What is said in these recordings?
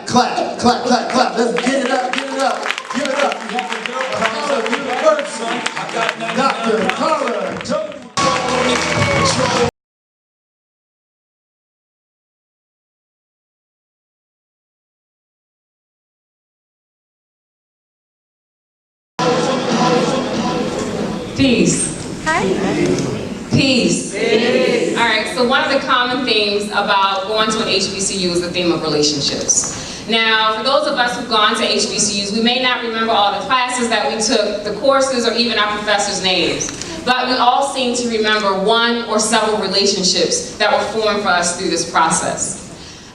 clap, clap, clap, clap, clap. Let's get it up, give it up. Harlem University, Dr. Carla Doaty. Peace. Hi. Peace. Peace. All right, so one of the common themes about going to an HBCU is the theme of relationships. Now, for those of us who've gone to HBCUs, we may not remember all the classes that we took, the courses, or even our professors' names. But we all seem to remember one or several relationships that were formed for us through this process.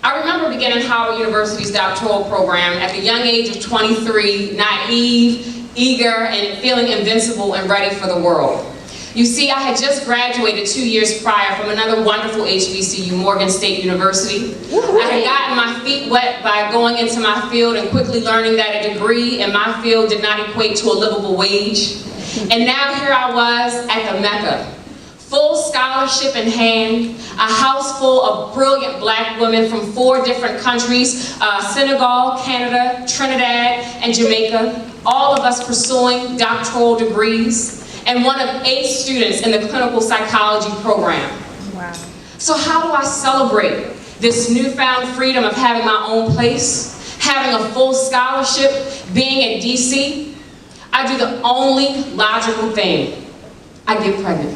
I remember beginning Howard University's doctoral program at the young age of 23, naive, eager, and feeling invincible and ready for the world. You see, I had just graduated 2 years prior from another wonderful HBCU, Morgan State University. I had gotten my feet wet by going into my field and quickly learning that a degree in my field did not equate to a livable wage. And now here I was at the Mecca, full scholarship in hand, a house full of brilliant black women from 4 different countries, Senegal, Canada, Trinidad, and Jamaica, all of us pursuing doctoral degrees, and one of 8 students in the clinical psychology program. Wow. So how do I celebrate this newfound freedom of having my own place, having a full scholarship, being in DC? I do the only logical thing. I get pregnant.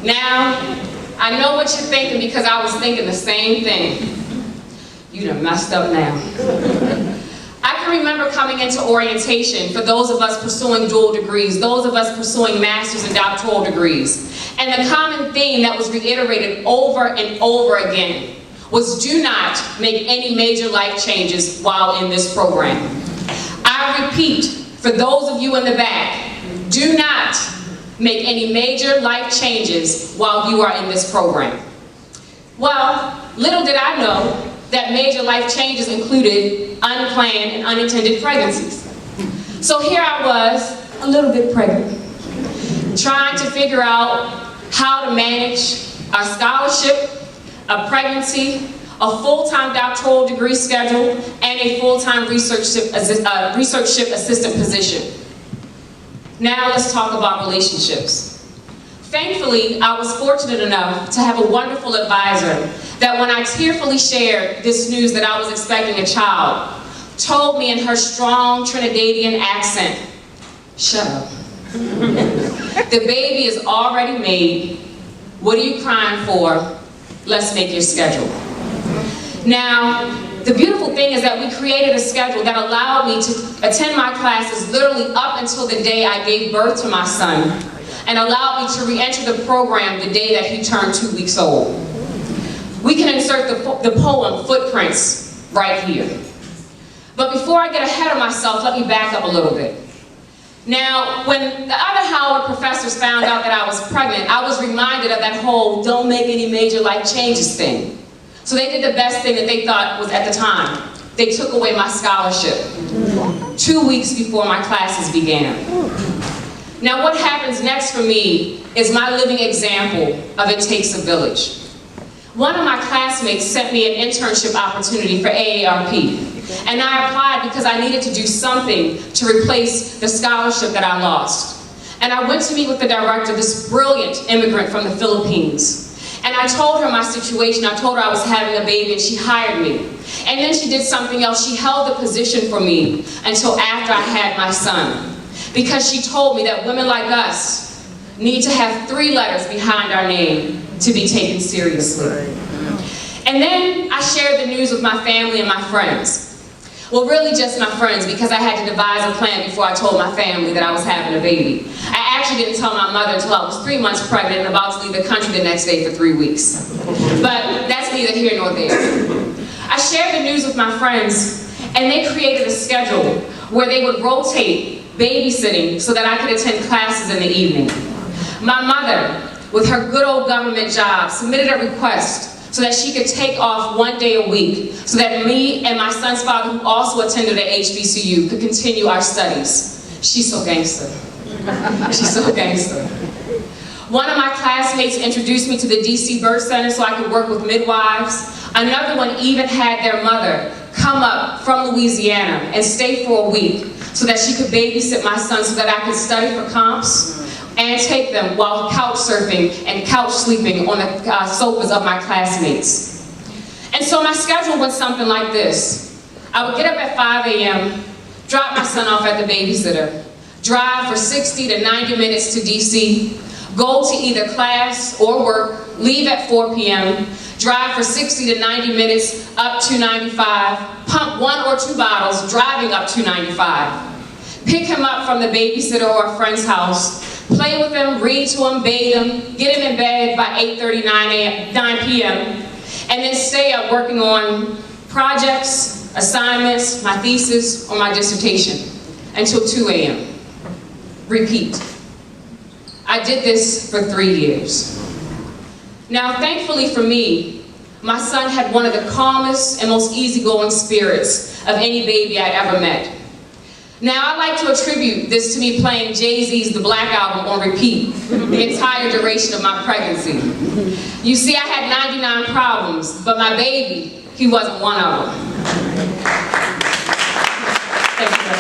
Now, I know what you're thinking because I was thinking the same thing. You done messed up now. I can remember coming into orientation for those of us pursuing dual degrees, those of us pursuing master's and doctoral degrees. And the common theme that was reiterated over and over again was do not make any major life changes while in this program. I repeat, for those of you in the back, do not make any major life changes while you are in this program. Well, little did I know that major life changes included unplanned and unintended pregnancies. So here I was, a little bit pregnant, trying to figure out how to manage a scholarship, a pregnancy, a full-time doctoral degree schedule, and a full-time researchship assistant position. Now let's talk about relationships. Thankfully, I was fortunate enough to have a wonderful advisor that when I tearfully shared this news that I was expecting a child, told me in her strong Trinidadian accent, shut up. The baby is already made. What are you crying for? Let's make your schedule. Now, the beautiful thing is that we created a schedule that allowed me to attend my classes literally up until the day I gave birth to my son, and allowed me to re-enter the program the day that he turned 2 weeks old. We can insert the poem Footprints right here. But before I get ahead of myself, let me back up a little bit. Now, when the other Howard professors found out that I was pregnant, I was reminded of that whole don't make any major life changes thing. So they did the best thing that they thought was at the time. They took away my scholarship 2 weeks before my classes began. Now what happens next for me is my living example of it takes a village. One of my classmates sent me an internship opportunity for AARP, and I applied because I needed to do something to replace the scholarship that I lost. And I went to meet with the director, this brilliant immigrant from the Philippines. And I told her my situation. I told her I was having a baby, and she hired me. And then she did something else. She held the position for me until after I had my son, because she told me that women like us need to have 3 letters behind our name to be taken seriously. And then I shared the news with my family and my friends. Well, really just my friends, because I had to devise a plan before I told my family that I was having a baby. I actually didn't tell my mother until I was 3 months pregnant and about to leave the country the next day for 3 weeks. But that's neither here nor there. I shared the news with my friends, and they created a schedule where they would rotate babysitting so that I could attend classes in the evening. My mother, with her good old government job, submitted a request so that she could take off 1 day a week so that me and my son's father, who also attended at HBCU, could continue our studies. She's so gangster. She's so gangster. One of my classmates introduced me to the DC Birth Center so I could work with midwives. Another one even had their mother come up from Louisiana and stay for a week so that she could babysit my son so that I could study for comps and take them while couch surfing and couch sleeping on the sofas of my classmates. And so my schedule went something like this. I would get up at 5 a.m., drop my son off at the babysitter, drive for 60 to 90 minutes to DC, go to either class or work, leave at 4 p.m., drive for 60 to 90 minutes up to 95, pump 1 or 2 bottles, driving up to 95, pick him up from the babysitter or a friend's house, play with him, read to him, bathe him, get him in bed by 8:30, 9 p.m., and then stay up working on projects, assignments, my thesis, or my dissertation until 2 a.m. Repeat. I did this for 3 years. Now, thankfully for me, my son had one of the calmest and most easygoing spirits of any baby I'd ever met. Now, I like to attribute this to me playing Jay-Z's The Black Album on repeat the entire duration of my pregnancy. You see, I had 99 problems, but my baby, he wasn't one of them. Thank you.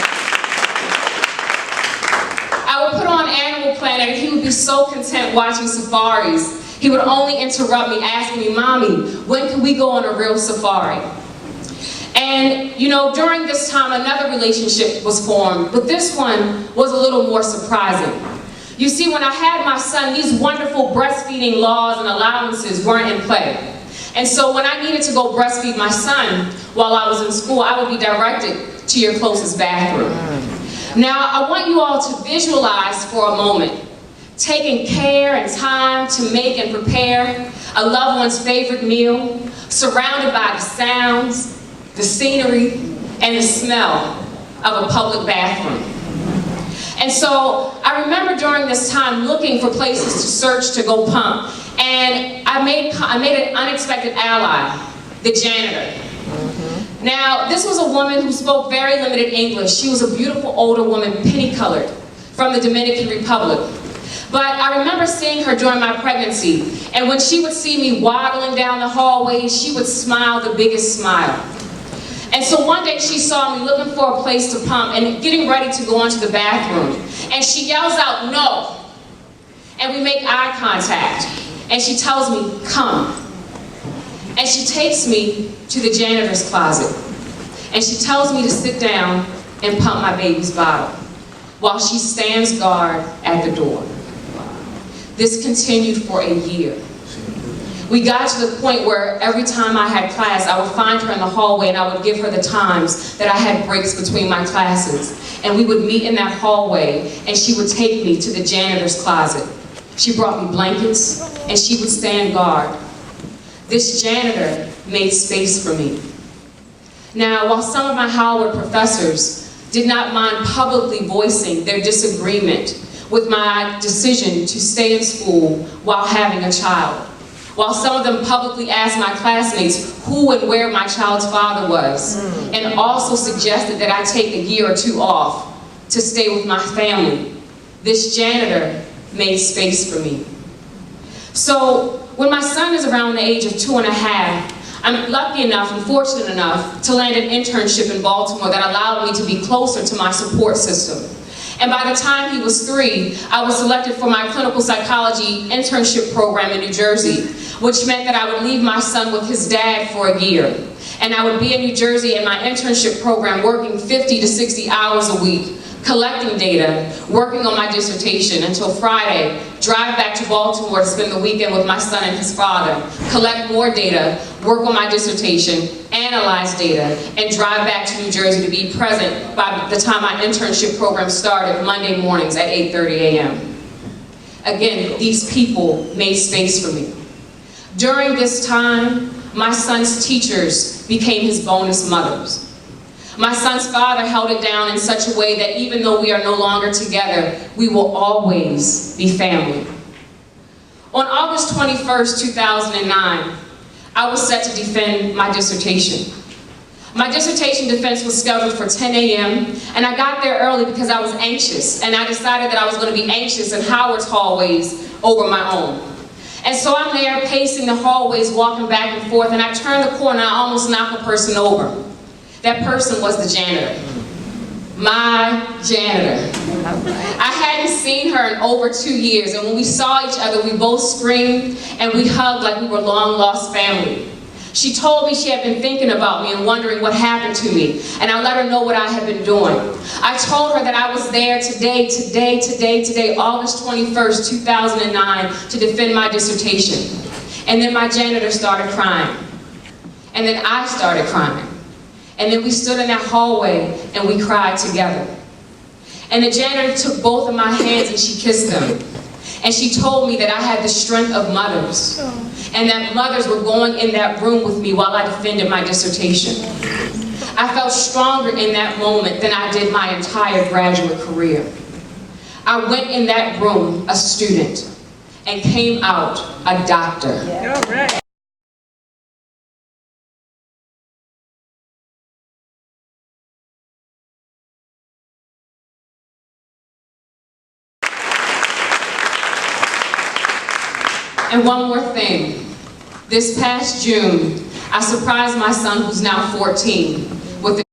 I would put on Animal Planet and he would be so content watching safaris. He would only interrupt me asking me, "Mommy, when can we go on a real safari?" And, you know, during this time, another relationship was formed, but this one was a little more surprising. You see, when I had my son, these wonderful breastfeeding laws and allowances weren't in play. And so when I needed to go breastfeed my son while I was in school, I would be directed to your closest bathroom. Now, I want you all to visualize for a moment taking care and time to make and prepare a loved one's favorite meal, surrounded by the sounds, the scenery, and the smell of a public bathroom. And so I remember during this time looking for places to search to go pump, and I made an unexpected ally, the janitor. Now, this was a woman who spoke very limited English. She was a beautiful older woman, penny-colored, from the Dominican Republic. But I remember seeing her during my pregnancy, and when she would see me waddling down the hallway, she would smile the biggest smile. And so one day she saw me looking for a place to pump and getting ready to go into the bathroom. And she yells out, "No!" And we make eye contact. And she tells me, "Come." And she takes me to the janitor's closet. And she tells me to sit down and pump my baby's bottle while she stands guard at the door. This continued for a year. We got to the point where every time I had class, I would find her in the hallway and I would give her the times that I had breaks between my classes. And we would meet in that hallway and she would take me to the janitor's closet. She brought me blankets and she would stand guard. This janitor made space for me. Now, while some of my Howard professors did not mind publicly voicing their disagreement with my decision to stay in school while having a child, while some of them publicly asked my classmates who and where my child's father was, and also suggested that I take a year or 2 off to stay with my family, this janitor made space for me. So when my son is around the age of 2.5, I'm lucky enough and fortunate enough to land an internship in Baltimore that allowed me to be closer to my support system. And by the time he was 3, I was selected for my clinical psychology internship program in New Jersey, which meant that I would leave my son with his dad for a year. And I would be in New Jersey in my internship program working 50 to 60 hours a week, collecting data, working on my dissertation until Friday, drive back to Baltimore to spend the weekend with my son and his father, collect more data, work on my dissertation, analyze data, and drive back to New Jersey to be present by the time my internship program started Monday mornings at 8:30 a.m. Again, these people made space for me. During this time, my son's teachers became his bonus mothers. My son's father held it down in such a way that even though we are no longer together, we will always be family. On August 21st, 2009, I was set to defend my dissertation. My dissertation defense was scheduled for 10 a.m. and I got there early because I was anxious, and I decided that I was going to be anxious in Howard's hallways over my own. And so I'm there pacing the hallways, walking back and forth, and I turn the corner and I almost knock a person over. That person was the janitor. My janitor. I hadn't seen her in over 2 years, and when we saw each other, we both screamed and we hugged like we were long-lost family. She told me she had been thinking about me and wondering what happened to me, and I let her know what I had been doing. I told her that I was there today, August 21st, 2009, to defend my dissertation. And then my janitor started crying. And then I started crying. And then we stood in that hallway and we cried together. And the janitor took both of my hands and she kissed them. And she told me that I had the strength of mothers. And that mothers were going in that room with me while I defended my dissertation. I felt stronger in that moment than I did my entire graduate career. I went in that room a student and came out a doctor. All right. And one more thing. This past June, I surprised my son, who's now 14, with the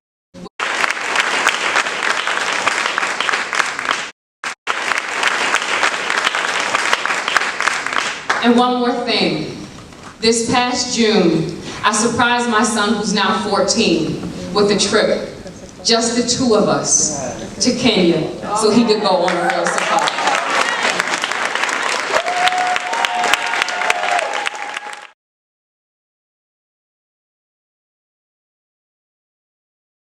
And one more thing. This past June, I surprised my son, who's now 14, with a trip, just the two of us, to Kenya, so he could go on a real safari.